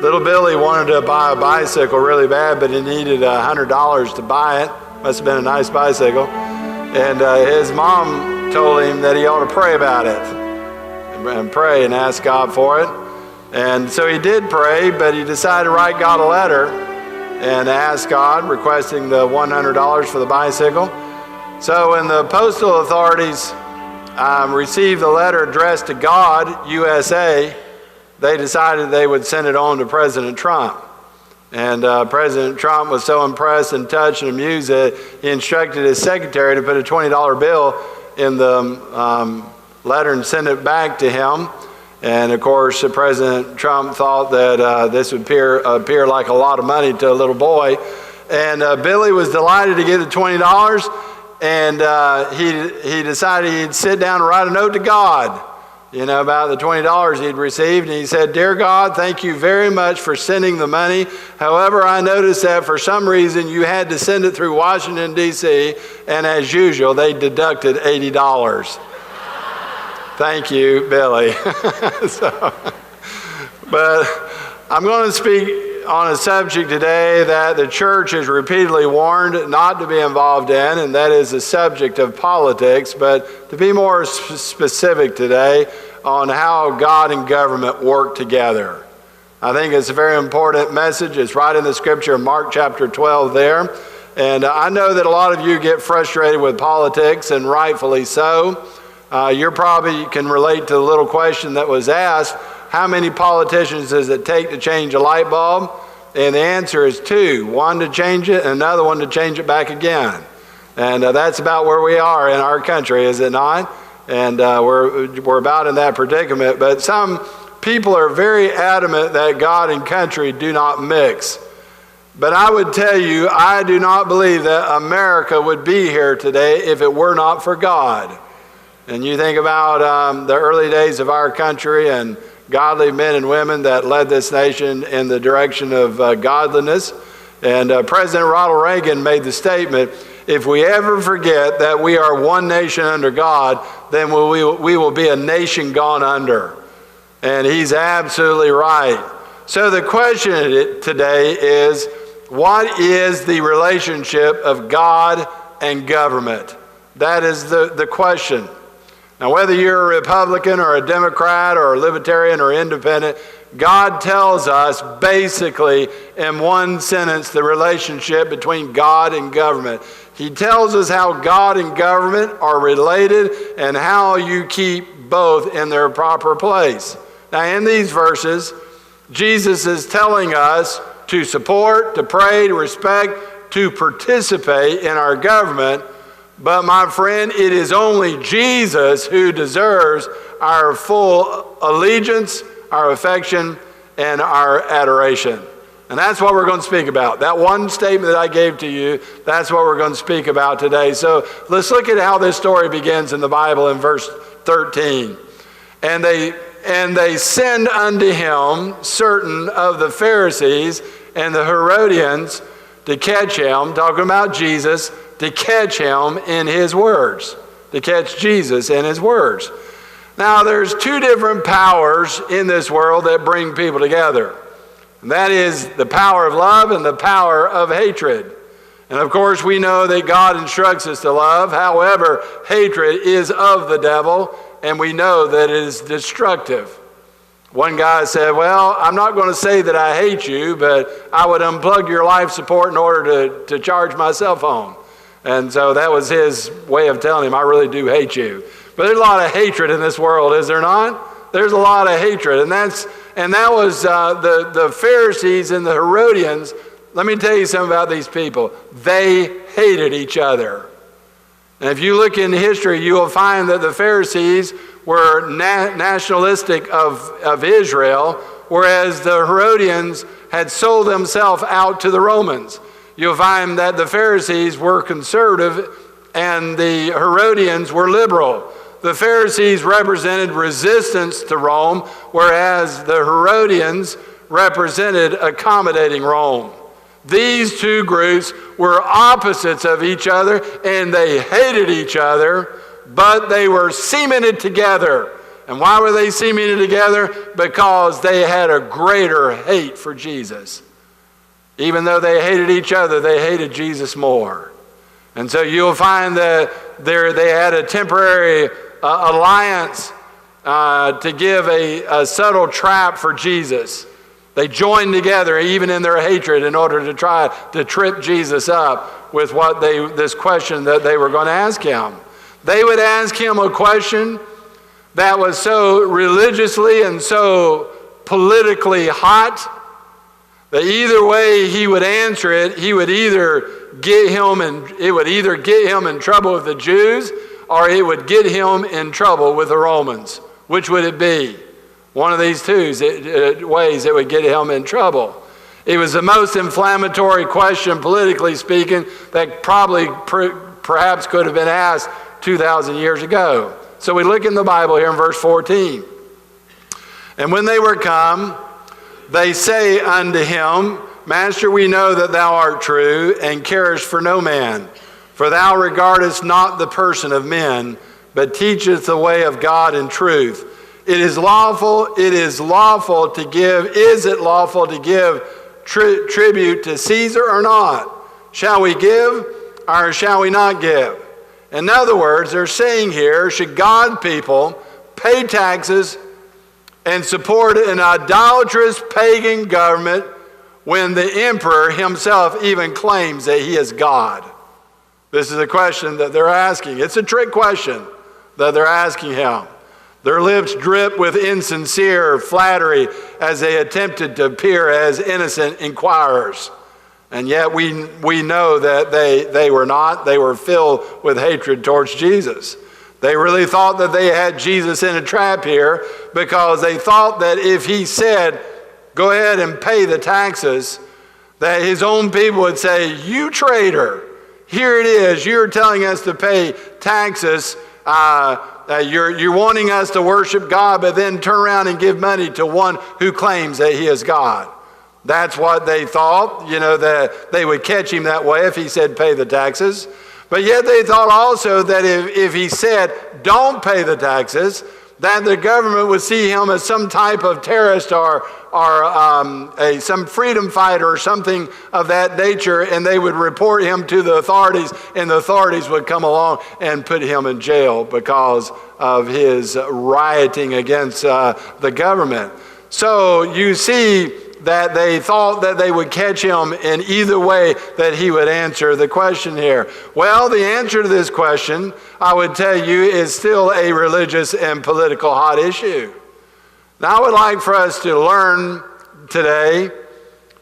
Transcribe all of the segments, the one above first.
Little Billy wanted to buy a bicycle really bad, but he needed $100 to buy it. Must have been a nice bicycle. And his mom told him that he ought to pray about it and pray and ask God for it. And so he did pray, but he decided to write God a letter and ask God, requesting the $100 for the bicycle. So when the postal authorities received the letter addressed to God, USA, they decided they would send it on to President Trump. And President Trump was so impressed and touched and amused that he instructed his secretary to put a $20 bill in the letter and send it back to him. And of course, President Trump thought that this would appear like a lot of money to a little boy. And Billy was delighted to get the $20. And he decided he'd sit down and write a note to God, about the $20 he'd received. And he said, "Dear God, thank you very much for sending the money. However, I noticed that for some reason you had to send it through Washington, D.C., and as usual, they deducted $80. Thank you, Billy." But I'm going to speak on a subject today that the church is repeatedly warned not to be involved in, and that is the subject of politics, but to be more specific today on how God and government work together. I think it's a very important message. It's right in the scripture, Mark chapter 12 there. And I know that a lot of you get frustrated with politics, and rightfully so. You probably can relate to the little question that was asked: how many politicians does it take to change a light bulb? And the answer is 2. One to change it and another one to change it back again. And that's about where we are in our country, is it not? And we're about in that predicament. But some people are very adamant that God and country do not mix. But I would tell you, I do not believe that America would be here today if it were not for God. And you think about the early days of our country and godly men and women that led this nation in the direction of godliness. And President Ronald Reagan made the statement, if we ever forget that we are one nation under God, then we will be a nation gone under. And he's absolutely right. So the question today is, what is the relationship of God and government? That is the question. Now, whether you're a Republican or a Democrat or a Libertarian or independent, God tells us basically in one sentence the relationship between God and government. He tells us how God and government are related and how you keep both in their proper place. Now, in these verses, Jesus is telling us to support, to pray, to respect, to participate in our government. But my friend, it is only Jesus who deserves our full allegiance, our affection, and our adoration. And that's what we're going to speak about. That one statement that I gave to you, that's what we're going to speak about today. So let's look at how this story begins in the Bible in verse 13. And they send unto him certain of the Pharisees and the Herodians to catch him, talking about Jesus, to catch him in his words, to catch Jesus in his words. Now, there's 2 different powers in this world that bring people together. And that is the power of love and the power of hatred. And of course, we know that God instructs us to love. However, hatred is of the devil, and we know that it is destructive. One guy said, well, I'm not going to say that I hate you, but I would unplug your life support in order to charge my cell phone. And so that was his way of telling him, I really do hate you. But there's a lot of hatred in this world, is there not? There's a lot of hatred. And that was the Pharisees and the Herodians. Let me tell you something about these people. They hated each other. And if you look in history, you will find that the Pharisees were nationalistic of Israel, whereas the Herodians had sold themselves out to the Romans. You'll find that the Pharisees were conservative and the Herodians were liberal. The Pharisees represented resistance to Rome, whereas the Herodians represented accommodating Rome. These 2 groups were opposites of each other, and they hated each other, but they were cemented together. And why were they seemingly together? Because they had a greater hate for Jesus. Even though they hated each other, they hated Jesus more. And so you'll find that they had a temporary alliance to give a subtle trap for Jesus. They joined together even in their hatred in order to try to trip Jesus up with this question that they were going to ask him. They would ask him a question that was so religiously and so politically hot that either way he would answer it, it would either get him in trouble with the Jews, or it would get him in trouble with the Romans. Which would it be? One of these two ways it would get him in trouble. It was the most inflammatory question, politically speaking, that probably perhaps could have been asked 2,000 years ago. So we look in the Bible here in verse 14. And when they were come, they say unto him, Master, we know that thou art true, and carest for no man. For thou regardest not the person of men, but teachest the way of God in truth. It is lawful to give. Is it lawful to give tribute to Caesar or not? Shall we give or shall we not give? In other words, they're saying here, should God people pay taxes and support an idolatrous pagan government when the emperor himself even claims that he is God? This is a question that they're asking. It's a trick question that they're asking him. Their lips drip with insincere flattery as they attempted to appear as innocent inquirers. And yet we know that they were not. They were filled with hatred towards Jesus. They really thought that they had Jesus in a trap here because they thought that if he said, go ahead and pay the taxes, that his own people would say, you traitor, here it is, you're telling us to pay taxes, you're wanting us to worship God, but then turn around and give money to one who claims that he is God. That's what they thought, that they would catch him that way if he said pay the taxes. But yet they thought also that if he said don't pay the taxes, that the government would see him as some type of terrorist or some freedom fighter or something of that nature, and they would report him to the authorities, and the authorities would come along and put him in jail because of his rioting against the government. So you see that they thought that they would catch him in either way that he would answer the question here. Well, the answer to this question, I would tell you, is still a religious and political hot issue. Now, I would like for us to learn today,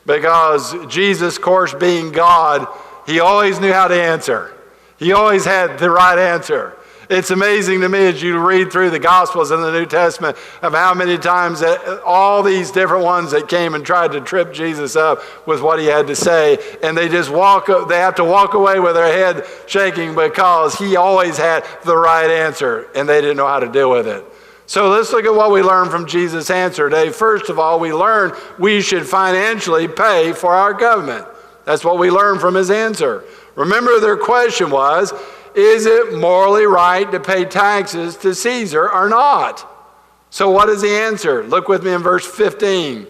because Jesus, of course, being God, he always knew how to answer. He always had the right answer. It's amazing to me as you read through the Gospels in the New Testament of how many times that all these different ones that came and tried to trip Jesus up with what he had to say, and they have to walk away with their head shaking because he always had the right answer and they didn't know how to deal with it. So let's look at what we learned from Jesus' answer today. First of all, we learned we should financially pay for our government. That's what we learned from his answer. Remember, their question was, is it morally right to pay taxes to Caesar or not? So what is the answer? Look with me in verse 15.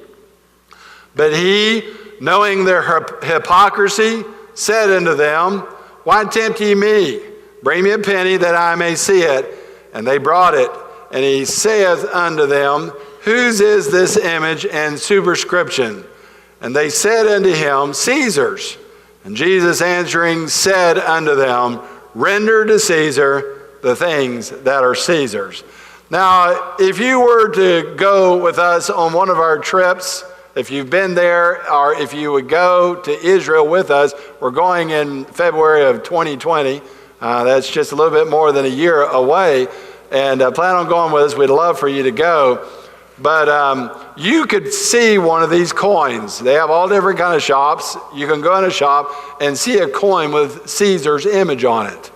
But he, knowing their hypocrisy, said unto them, why tempt ye me? Bring me a penny that I may see it. And they brought it. And he saith unto them, whose is this image and superscription? And they said unto him, Caesar's. And Jesus answering said unto them, render to Caesar the things that are Caesar's. Now, if you were to go with us on one of our trips, if you've been there, or if you would go to Israel with us, we're going in February of 2020. That's just a little bit more than a year away. And plan on going with us. We'd love for you to go. But you could see one of these coins. They have all different kind of shops. You can go in a shop and see a coin with Caesar's image on it.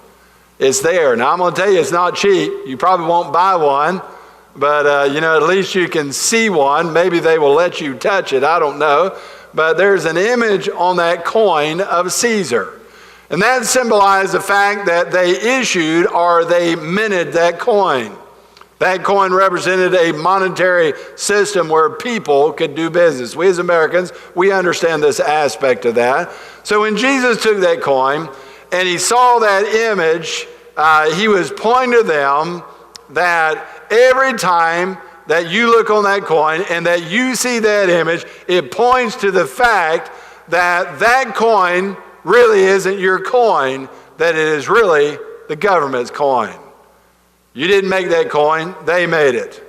It's there. Now, I'm going to tell you, it's not cheap. You probably won't buy one. But, at least you can see one. Maybe they will let you touch it. I don't know. But there's an image on that coin of Caesar. And that symbolized the fact that they issued or they minted that coin. That coin represented a monetary system where people could do business. We as Americans, we understand this aspect of that. So when Jesus took that coin and he saw that image, he was pointing to them that every time that you look on that coin and that you see that image, it points to the fact that that coin really isn't your coin, that it is really the government's coin. You didn't make that coin, they made it.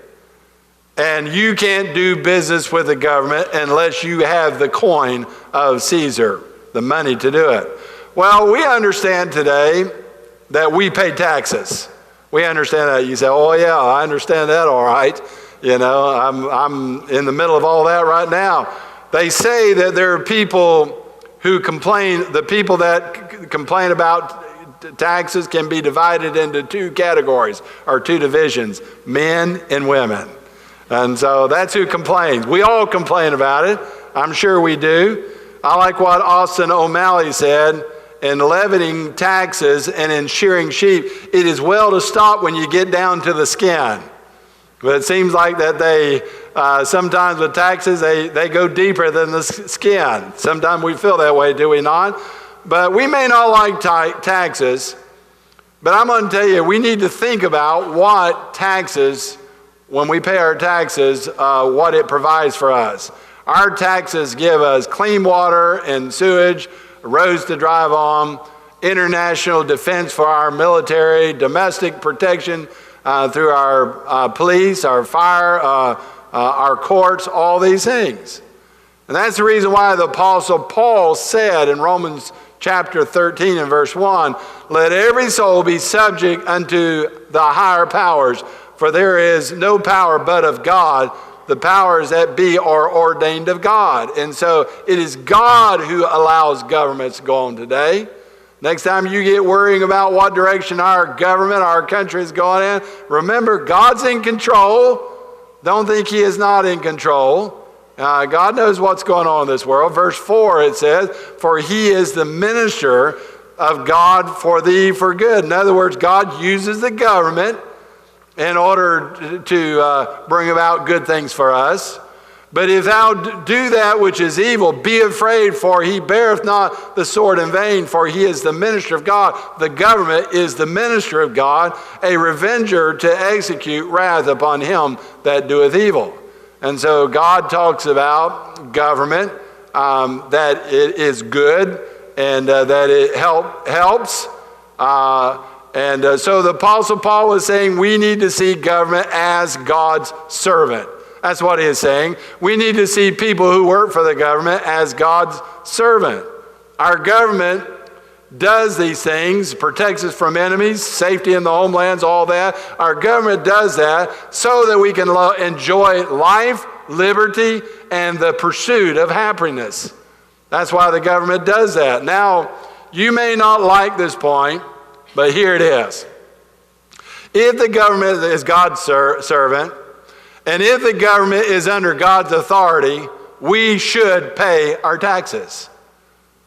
And you can't do business with the government unless you have the coin of Caesar, the money to do it. Well, we understand today that we pay taxes. We understand that. You say, oh yeah, I understand that all right. You know, I'm in the middle of all that right now. They say that there are people who complain, the people that complain about taxes can be divided into two categories or two divisions, men and women. And so that's who complains. We all complain about it. I'm sure we do. I like what Austin O'Malley said, in levying taxes and in shearing sheep, it is well to stop when you get down to the skin. But it seems like that they, sometimes with taxes, they go deeper than the skin. Sometimes we feel that way, do we not? But we may not like taxes, but I'm going to tell you, we need to think about what taxes, when we pay our taxes, what it provides for us. Our taxes give us clean water and sewage, roads to drive on, international defense for our military, domestic protection through our police, our fire, our courts, all these things. And that's the reason why the Apostle Paul said in Romans chapter 13 and verse 1, let every soul be subject unto the higher powers, for there is no power but of God. The powers that be are ordained of God. And so it is God who allows governments to go on today. Next time you get worrying about what direction our government, our country is going in, remember God's in control. Don't think he is not in control. God knows what's going on in this world. Verse 4, it says, for he is the minister of God for thee for good. In other words, God uses the government in order to bring about good things for us. But if thou do that which is evil, be afraid, for he beareth not the sword in vain, for he is the minister of God. The government is the minister of God, a revenger to execute wrath upon him that doeth evil. And so God talks about government, that it is good and that it helps. So the Apostle Paul was saying we need to see government as God's servant. That's what he is saying. We need to see people who work for the government as God's servant. Our government does these things, protects us from enemies, safety in the homelands, all that. Our government does that so that we can enjoy life, liberty, and the pursuit of happiness. That's why the government does that. Now, you may not like this point, but here it is. If the government is God's servant, and if the government is under God's authority, we should pay our taxes.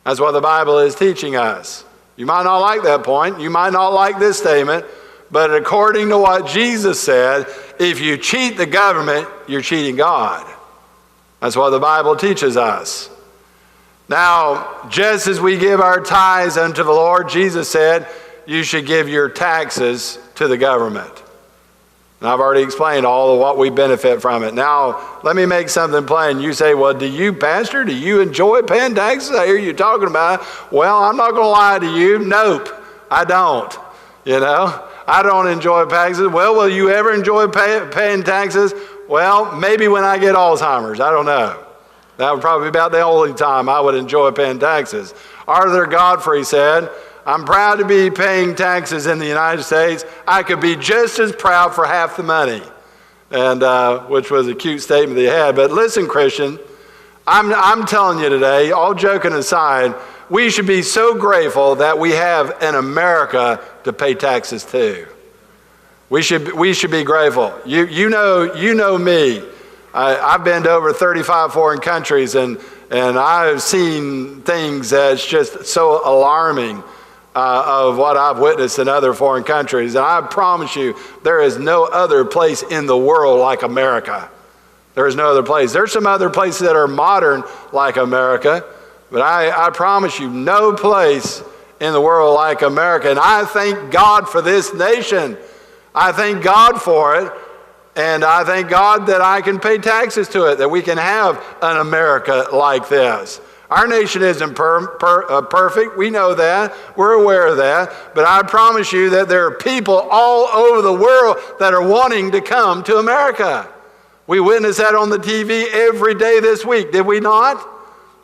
That's what the Bible is teaching us. You might not like that point. You might not like this statement. But according to what Jesus said, if you cheat the government, you're cheating God. That's what the Bible teaches us. Now, just as we give our tithes unto the Lord, Jesus said, you should give your taxes to the government. And I've already explained all of what we benefit from it. Now, let me make something plain. You say, well, do you, Pastor, do you enjoy paying taxes? I hear you talking about it. Well, I'm not going to lie to you. Nope, I don't. You know, I don't enjoy taxes. Well, will you ever enjoy paying taxes? Well, maybe when I get Alzheimer's. I don't know. That would probably be about the only time I would enjoy paying taxes. Arthur Godfrey said, I'm proud to be paying taxes in the United States. I could be just as proud for half the money. And which was a cute statement he had. But listen, Christian, I'm telling you today, all joking aside, we should be so grateful that we have an America to pay taxes to. We should be grateful. You know me. I've been to over 35 foreign countries, and I've seen things that's just so alarming. of what I've witnessed in other foreign countries. And I promise you, there is no other place in the world like America. There is no other place. There's some other places that are modern like America, but I promise you, no place in the world like America. And I thank God for this nation. I thank God for it. And I thank God that I can pay taxes to it, that we can have an America like this. Our nation isn't perfect. We know that. We're aware of that. But I promise you that there are people all over the world that are wanting to come to America. We witnessed that on the TV every day this week, did we not?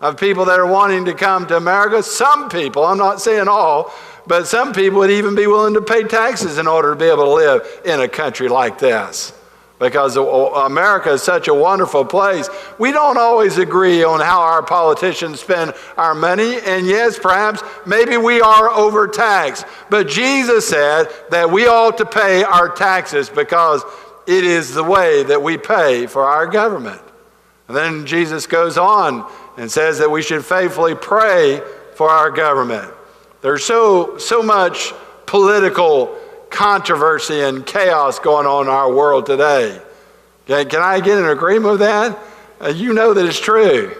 Of people that are wanting to come to America. Some people, I'm not saying all, but some people would even be willing to pay taxes in order to be able to live in a country like this. Because America is such a wonderful place. We don't always agree on how our politicians spend our money. And yes, perhaps, maybe we are overtaxed. But Jesus said that we ought to pay our taxes because it is the way that we pay for our government. And then Jesus goes on and says that we should faithfully pray for our government. There's so much political controversy and chaos going on in our world today. Okay, can I get an agreement with that? You know that it's true.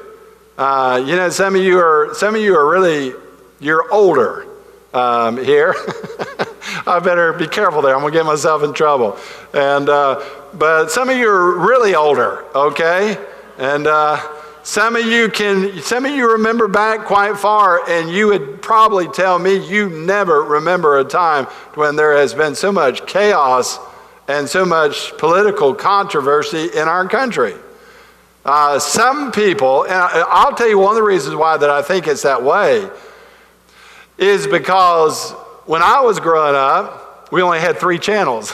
Some of you are really, you're older here. I better be careful there. I'm gonna get myself in trouble. And but some of you are really older, okay? And some of you remember back quite far, and you would probably tell me you never remember a time when there has been so much chaos and so much political controversy in our country. Some people, and I'll tell you one of the reasons why that I think it's that way, is because when I was growing up, we only had 3 channels.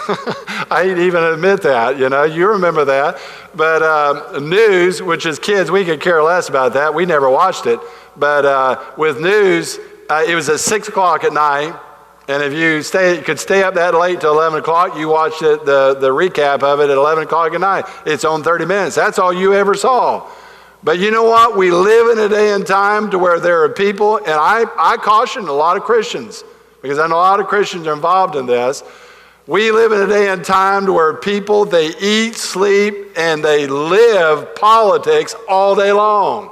I didn't even admit that, you remember that. But news, which as kids, we could care less about that. We never watched it. But with news, it was at 6 o'clock at night. And if you could stay up that late till 11 o'clock, you watched it, the recap of it at 11 o'clock at night. It's on 30 minutes. That's all you ever saw. But you know what? We live in a day and time to where there are people, and I caution a lot of Christians, because I know a lot of Christians are involved in this. We live in a day and time to where people, they eat, sleep, and they live politics all day long.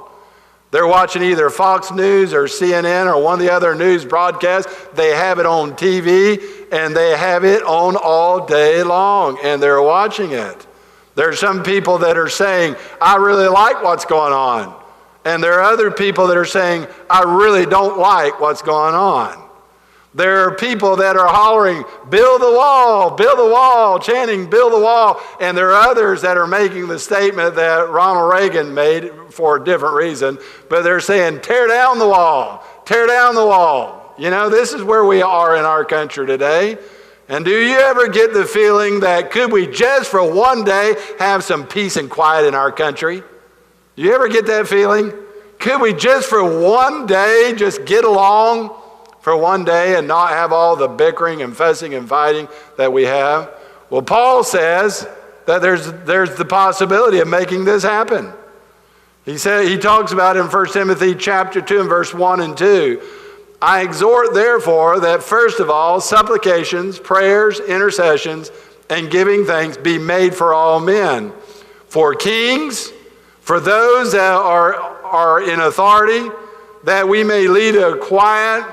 They're watching either Fox News or CNN or one of the other news broadcasts. They have it on TV, and they have it on all day long, and they're watching it. There are some people that are saying, I really like what's going on. And there are other people that are saying, I really don't like what's going on. There are people that are hollering, build the wall, chanting, build the wall. And there are others that are making the statement that Ronald Reagan made for a different reason, but they're saying, tear down the wall, tear down the wall. This is where we are in our country today. And do you ever get the feeling that could we just for one day have some peace and quiet in our country? Do you ever get that feeling? Could we just for one day just get along for one day and not have all the bickering and fussing and fighting that we have? Well, Paul says that there's the possibility of making this happen. He talks about in 1 Timothy chapter 2 and verse 1 and 2, I exhort therefore that first of all supplications, prayers, intercessions, and giving thanks be made for all men, for kings, for those that are in authority, that we may lead a quiet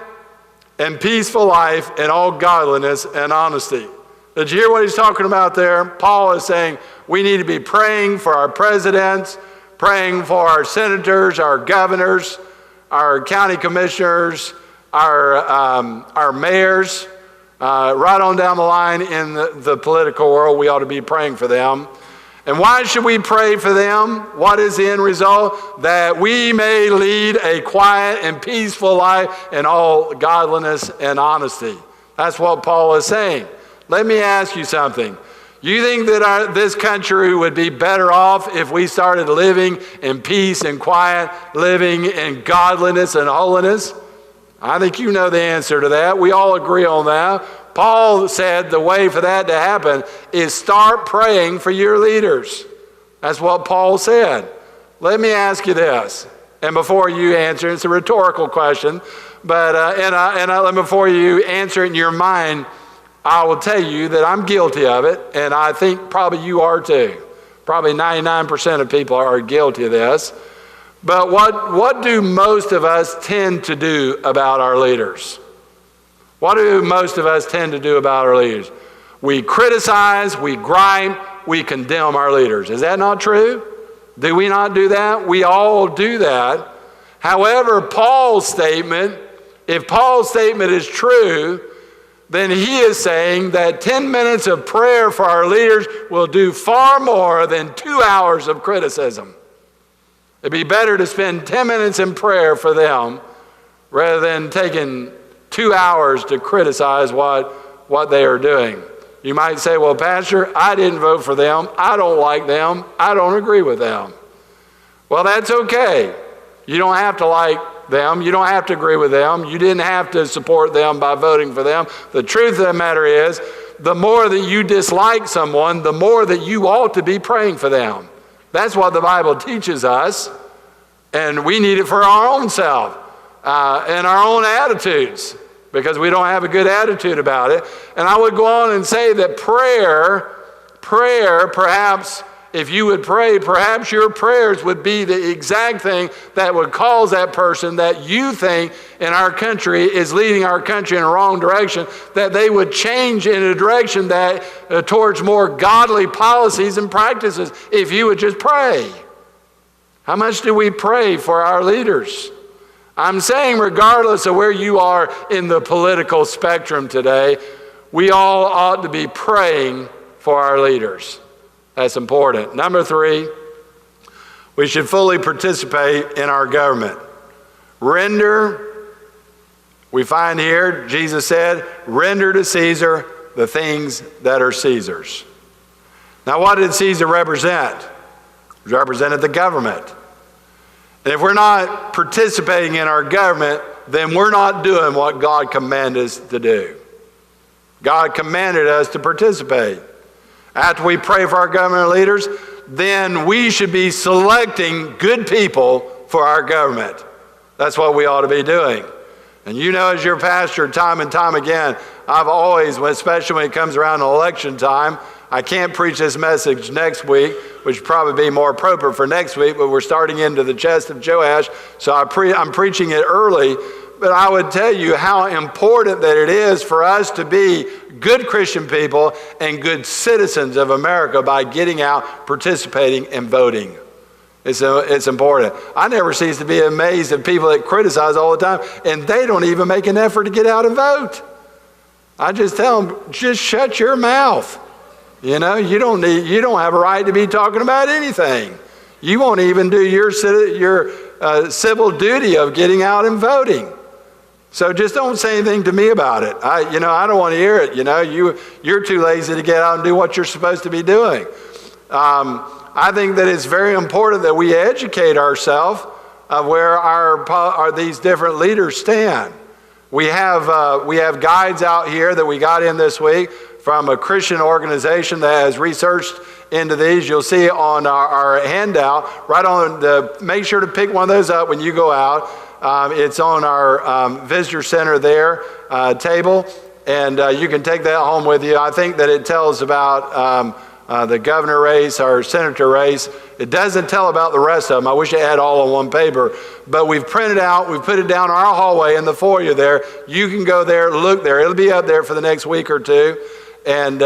and peaceful life in all godliness and honesty. Did you hear what he's talking about there? Paul is saying we need to be praying for our presidents, praying for our senators, our governors, our county commissioners, our mayors, right on down the line in the political world. We ought to be praying for them. And why should we pray for them? What is the end result? That we may lead a quiet and peaceful life in all godliness and honesty. That's what Paul is saying. Let me ask you something. You think that this country would be better off if we started living in peace and quiet, living in godliness and holiness? I think you know the answer to that. We all agree on that. Paul said the way for that to happen is start praying for your leaders. That's what Paul said. Let me ask you this. And before you answer, it's a rhetorical question, but before you answer it in your mind, I will tell you that I'm guilty of it, and I think probably you are too. Probably 99% of people are guilty of this. But what do most of us tend to do about our leaders? What do most of us tend to do about our leaders? We criticize, we gripe, we condemn our leaders. Is that not true? Do we not do that? We all do that. However, if Paul's statement is true, then he is saying that 10 minutes of prayer for our leaders will do far more than 2 hours of criticism. It'd be better to spend 10 minutes in prayer for them rather than taking 2 hours to criticize what they are doing. You might say, well, Pastor, I didn't vote for them. I don't like them. I don't agree with them. Well, that's okay. You don't have to like them. You don't have to agree with them. You didn't have to support them by voting for them. The truth of the matter is, the more that you dislike someone, the more that you ought to be praying for them. That's what the Bible teaches us, and we need it for our own self and our own attitudes, because we don't have a good attitude about it. And I would go on and say that prayer, perhaps, if you would pray, perhaps your prayers would be the exact thing that would cause that person that you think in our country is leading our country in the wrong direction, that they would change in a direction that towards more godly policies and practices if you would just pray. How much do we pray for our leaders? I'm saying regardless of where you are in the political spectrum today, we all ought to be praying for our leaders. That's important. Number 3, we should fully participate in our government. We find here, Jesus said, render to Caesar the things that are Caesar's. Now, what did Caesar represent? He represented the government. And if we're not participating in our government, then we're not doing what God commanded us to do. God commanded us to participate. After we pray for our government leaders, then we should be selecting good people for our government. That's what we ought to be doing. And you know, as your pastor, time and time again, I've always, especially when it comes around election time, I can't preach this message next week, which would probably be more appropriate for next week, but we're starting into the chest of Joash, so I'm preaching it early. But I would tell you how important that it is for us to be good Christian people and good citizens of America by getting out, participating, and voting. It's important. I never cease to be amazed at people that criticize all the time, and they don't even make an effort to get out and vote. I just tell them, just shut your mouth. You know, you don't have a right to be talking about anything. You won't even do your civil duty of getting out and voting. So just don't say anything to me about it. I don't want to hear it. You know, you're too lazy to get out and do what you're supposed to be doing. I think that it's very important that we educate ourselves of where these different leaders stand. We have guides out here that we got in this week from a Christian organization that has researched into these. You'll see on our handout, make sure to pick one of those up when you go out. It's on our visitor center there table, and you can take that home with you. I think that it tells about the governor race or senator race. It doesn't tell about the rest of them. I wish it had all on one paper, but we've printed out, we've put it down our hallway in the foyer there. You can go there, look there. It'll be up there for the next week or two, and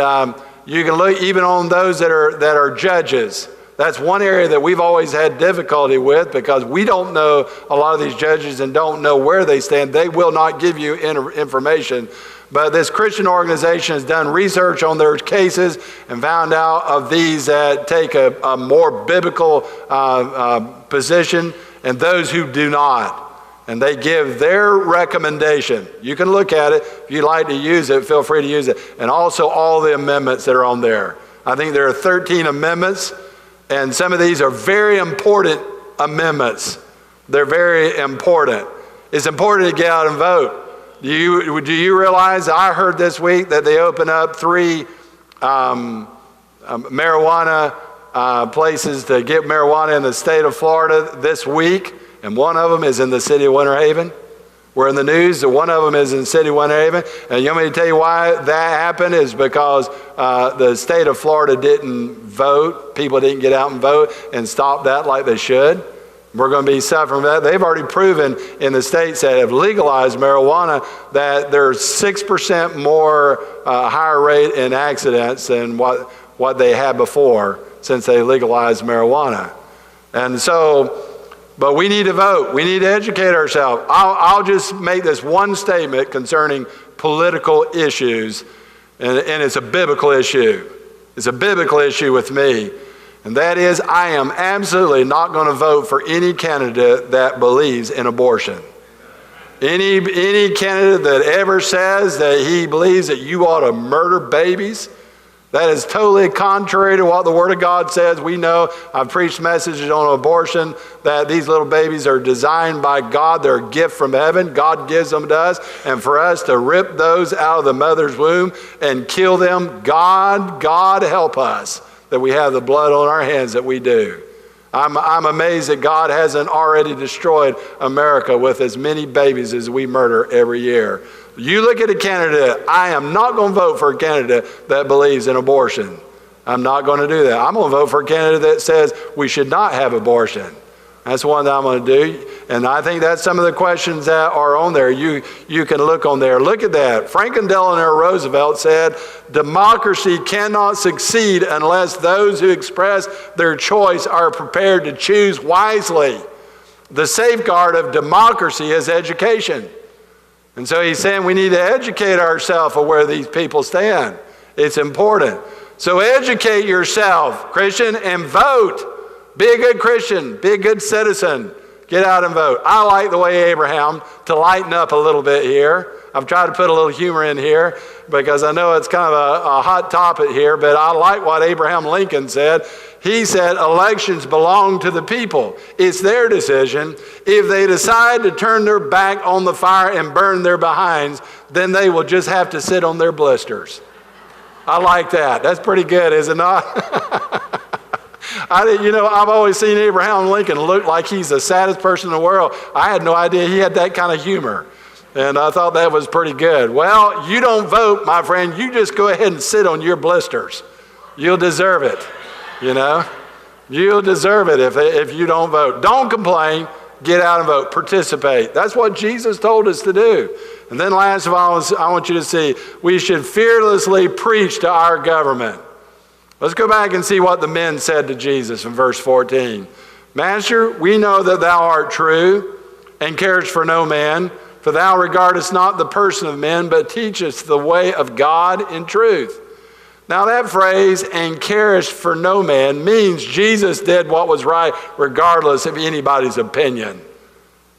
you can look even on those that are judges. That's one area that we've always had difficulty with, because we don't know a lot of these judges and don't know where they stand. They will not give you information. But this Christian organization has done research on their cases and found out of these that take a more biblical position and those who do not. And they give their recommendation. You can look at it. If you'd like to use it, feel free to use it. And also all the amendments that are on there. I think there are 13 amendments. And some of these are very important amendments. They're very important. It's important to get out and vote. Do you realize, I heard this week that they open up 3 marijuana places to get marijuana in the state of Florida this week. and one of them is in the city of Winter Haven. We're in the news that one of them is in the city of Winter Haven. And you want me to tell you why that happened? Is because the state of Florida didn't vote. People didn't get out and vote and stop that like they should. We're going to be suffering from that. They've already proven in the states that have legalized marijuana that there's 6% more higher rate in accidents than what they had before since they legalized marijuana. And so, but we need to vote. We need to educate ourselves. I'll just make this one statement concerning political issues, and it's a biblical issue. It's a biblical issue with me. And that is, I am absolutely not going to vote for any candidate that believes in abortion. Any candidate that ever says that he believes that you ought to murder babies, that is totally contrary to what the Word of God says. We know, I've preached messages on abortion, that these little babies are designed by God. They're a gift from heaven. God gives them to us. And for us to rip those out of the mother's womb and kill them, God help us that we have the blood on our hands that we do. I'm amazed that God hasn't already destroyed America with as many babies as we murder every year. You look at a candidate, I am not going to vote for a candidate that believes in abortion. I'm not going to do that. I'm going to vote for a candidate that says we should not have abortion. That's one that I'm going to do. And I think that's some of the questions that are on there. You can look on there. Look at that. Franklin Delano Roosevelt said, democracy cannot succeed unless those who express their choice are prepared to choose wisely. The safeguard of democracy is education. And so he's saying we need to educate ourselves of where these people stand. It's important. So educate yourself, Christian, and vote. Be a good Christian. Be a good citizen. Get out and vote. I like the way Abraham, to lighten up a little bit here. I've tried to put a little humor in here because I know it's kind of a hot topic here, but I like what Abraham Lincoln said. He said, elections belong to the people. It's their decision. If they decide to turn their back on the fire and burn their behinds, then they will just have to sit on their blisters. I like that. That's pretty good, is it not? I've always seen Abraham Lincoln look like he's the saddest person in the world. I had no idea he had that kind of humor. And I thought that was pretty good. Well, you don't vote, my friend. You just go ahead and sit on your blisters. You'll deserve it, You'll deserve it if you don't vote. Don't complain. Get out and vote. Participate. That's what Jesus told us to do. And then last of all, I want you to see, we should fearlessly preach to our government. Let's go back and see what the men said to Jesus in verse 14. Master, we know that thou art true and carest for no man, for thou regardest not the person of men, but teachest the way of God in truth. Now that phrase, and carest for no man, means Jesus did what was right regardless of anybody's opinion.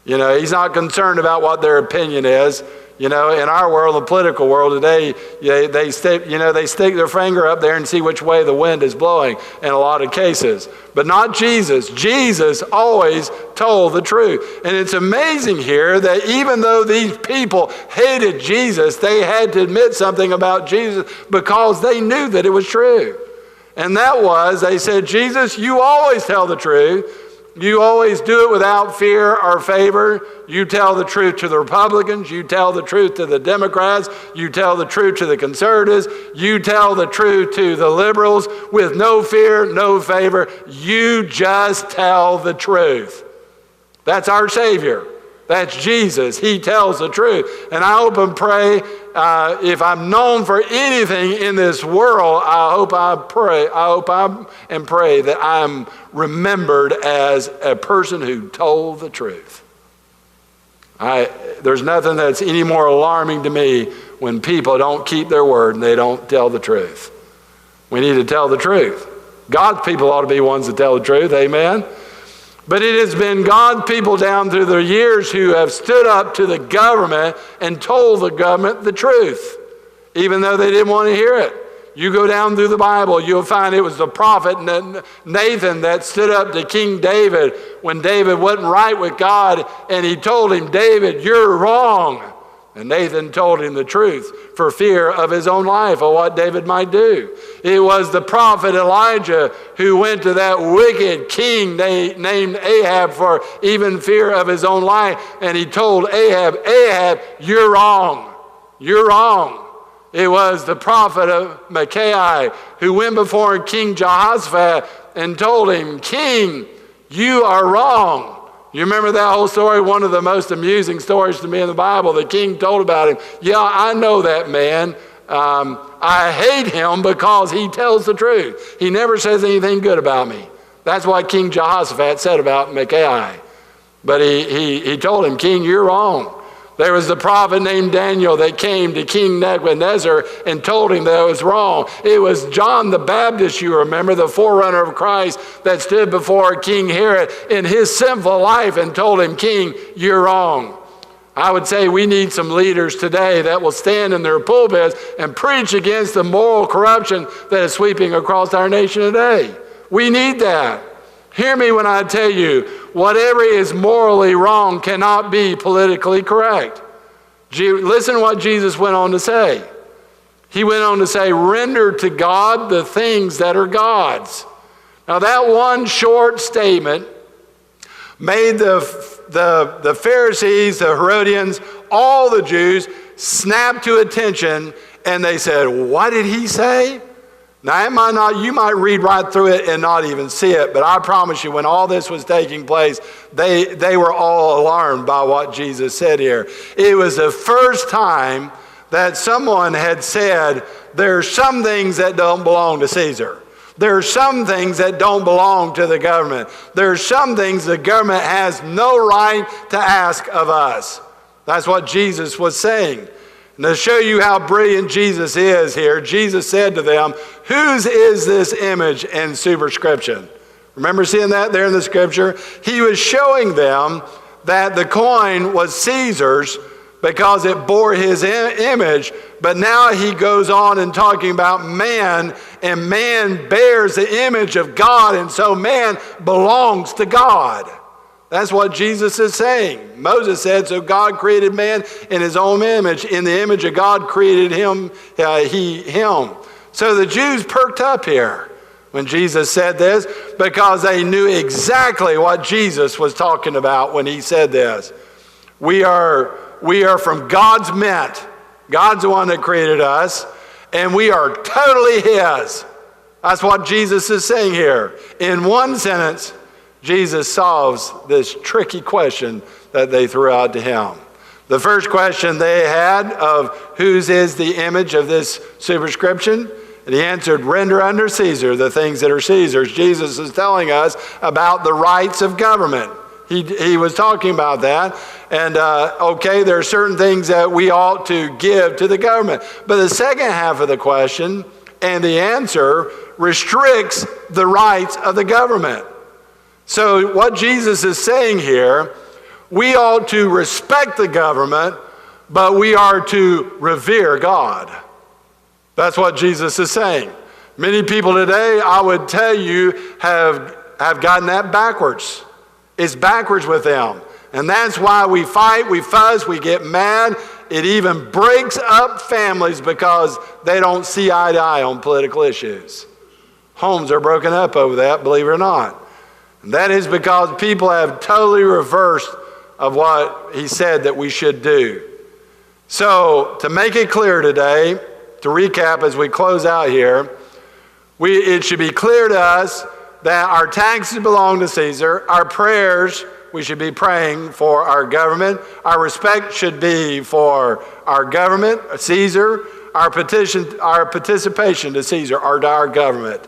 He's not concerned about what their opinion is. In our world, the political world today, they stick their finger up there and see which way the wind is blowing in a lot of cases. But not Jesus. Jesus always told the truth. And it's amazing here that even though these people hated Jesus, they had to admit something about Jesus because they knew that it was true. And that was, they said, Jesus, you always tell the truth. You always do it without fear or favor. You tell the truth to the Republicans. You tell the truth to the Democrats. You tell the truth to the conservatives. You tell the truth to the liberals with no fear, no favor. You just tell the truth. That's our Savior. That's Jesus. He tells the truth. And I hope and pray, if I'm known for anything in this world, I hope and pray that I'm remembered as a person who told the truth. There's nothing that's any more alarming to me when people don't keep their word and they don't tell the truth. We need to tell the truth. God's people ought to be ones that tell the truth. Amen. But it has been God's people down through the years who have stood up to the government and told the government the truth, even though they didn't want to hear it. You go down through the Bible, you'll find it was the prophet Nathan that stood up to King David when David wasn't right with God, and he told him, David, you're wrong. And Nathan told him the truth for fear of his own life, of what David might do. It was the prophet Elijah who went to that wicked king named Ahab for even fear of his own life. And he told Ahab, Ahab, you're wrong. You're wrong. It was the prophet of Micaiah who went before King Jehoshaphat and told him, King, you are wrong. You remember that whole story? One of the most amusing stories to me in the Bible. The king told about him. Yeah, I know that man. I hate him because he tells the truth. He never says anything good about me. That's what King Jehoshaphat said about Micaiah. But he told him, King, you're wrong. There was the prophet named Daniel that came to King Nebuchadnezzar and told him that it was wrong. It was John the Baptist, you remember, the forerunner of Christ, that stood before King Herod in his sinful life and told him, King, you're wrong. I would say we need some leaders today that will stand in their pulpits and preach against the moral corruption that is sweeping across our nation today. We need that. Hear me when I tell you, whatever is morally wrong cannot be politically correct. Listen to what Jesus went on to say. He went on to say, render to God the things that are God's. Now that one short statement made the Pharisees, the Herodians, all the Jews snap to attention, and they said, what did he say? Now, you might read right through it and not even see it, but I promise you, when all this was taking place, they were all alarmed by what Jesus said here. It was the first time that someone had said, there are some things that don't belong to Caesar. There are some things that don't belong to the government. There are some things the government has no right to ask of us. That's what Jesus was saying. And to show you how brilliant Jesus is here, Jesus said to them, whose is this image and superscription? Remember seeing that there in the scripture? He was showing them that the coin was Caesar's because it bore his image, but now he goes on and talking about man, and man bears the image of God, and so man belongs to God. That's what Jesus is saying. Moses said, so God created man in his own image. In the image of God created him, him. So the Jews perked up here when Jesus said this because they knew exactly what Jesus was talking about when he said this. We are from God's mint. God's the one that created us, and we are totally his. That's what Jesus is saying here. In one sentence, Jesus solves this tricky question that they threw out to him. The first question they had of whose is the image of this superscription? And he answered, render under Caesar the things that are Caesar's. Jesus is telling us about the rights of government. He was talking about that. And okay, there are certain things that we ought to give to the government. But the second half of the question and the answer restricts the rights of the government. So what Jesus is saying here, we ought to respect the government, but we are to revere God. That's what Jesus is saying. Many people today, I would tell you, have gotten that backwards. It's backwards with them. And that's why we fight, we fuss, we get mad. It even breaks up families because they don't see eye to eye on political issues. Homes are broken up over that, believe it or not. And that is because people have totally reversed of what he said that we should do. So to make it clear today, to recap as we close out here, it should be clear to us that our taxes belong to Caesar. Our prayers, we should be praying for our government. Our respect should be for our government, Caesar. Our participation to Caesar or to our government.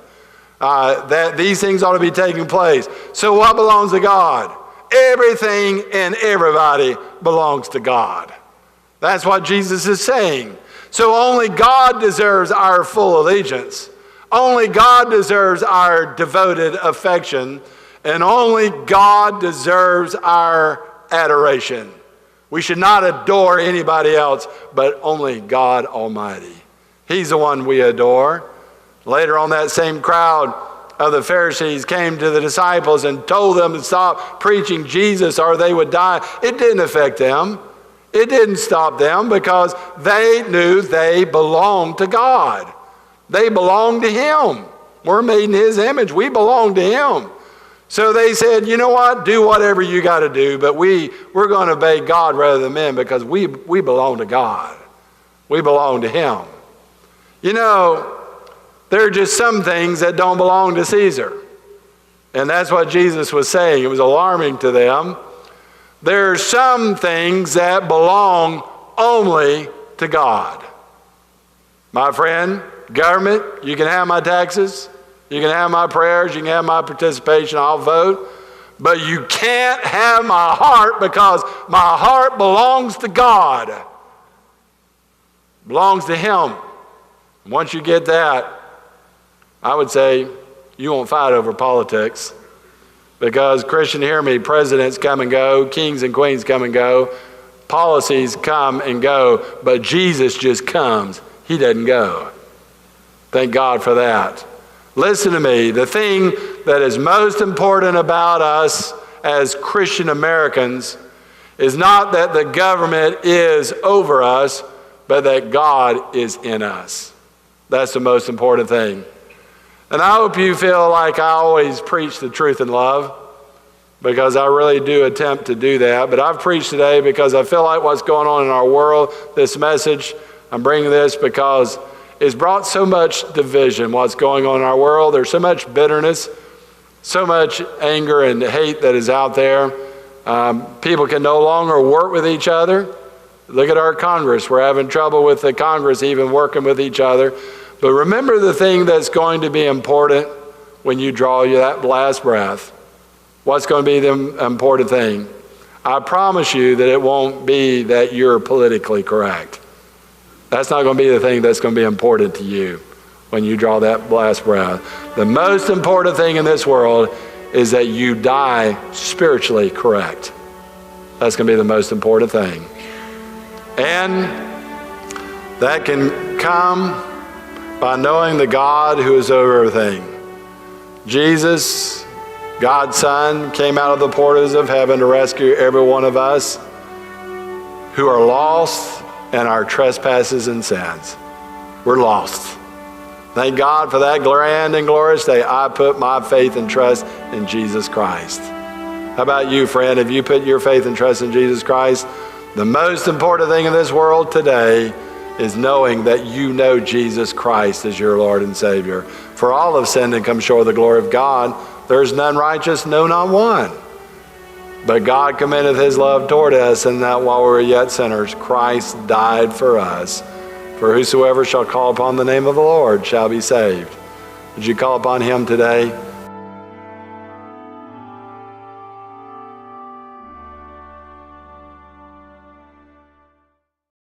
That these things ought to be taking place. So what belongs to God? Everything and everybody belongs to God. That's what Jesus is saying. So only God deserves our full allegiance. Only God deserves our devoted affection. And only God deserves our adoration. We should not adore anybody else, but only God Almighty. He's the one we adore. Later on, that same crowd of the Pharisees came to the disciples and told them to stop preaching Jesus or they would die. It didn't affect them. It didn't stop them because they knew they belonged to God. They belonged to Him. We're made in His image. We belong to Him. So they said, you know what? Do whatever you got to do, but we're going to obey God rather than men because we belong to God. We belong to Him. You know, there are just some things that don't belong to Caesar. And that's what Jesus was saying. It was alarming to them. There are some things that belong only to God. My friend, government, you can have my taxes, you can have my prayers, you can have my participation, I'll vote, but you can't have my heart because my heart belongs to God. It belongs to Him. Once you get that, I would say you won't fight over politics. Because, Christian, hear me, presidents come and go, kings and queens come and go, policies come and go, but Jesus just comes. He doesn't go. Thank God for that. Listen to me. The thing that is most important about us as Christian Americans is not that the government is over us, but that God is in us. That's the most important thing. And I hope you feel like I always preach the truth in love, because I really do attempt to do that. But I've preached today because I feel like what's going on in our world, this message, I'm bringing this because it's brought so much division, what's going on in our world. There's so much bitterness, so much anger and hate that is out there. People can no longer work with each other. Look at our Congress. We're having trouble with the Congress even working with each other. But remember the thing that's going to be important when you draw that last breath. What's going to be the important thing? I promise you that it won't be that you're politically correct. That's not going to be the thing that's going to be important to you when you draw that last breath. The most important thing in this world is that you die spiritually correct. That's going to be the most important thing. And that can come by knowing the God who is over everything. Jesus, God's Son, came out of the portals of heaven to rescue every one of us who are lost in our trespasses and sins. We're lost. Thank God for that grand and glorious day. I put my faith and trust in Jesus Christ. How about you, friend? Have you put your faith and trust in Jesus Christ? The most important thing in this world today is knowing that you know Jesus Christ as your Lord and Savior. For all have sinned and come short of the glory of God. There is none righteous, no, not one. But God commendeth His love toward us, and that while we were yet sinners, Christ died for us. For whosoever shall call upon the name of the Lord shall be saved. Would you call upon Him today?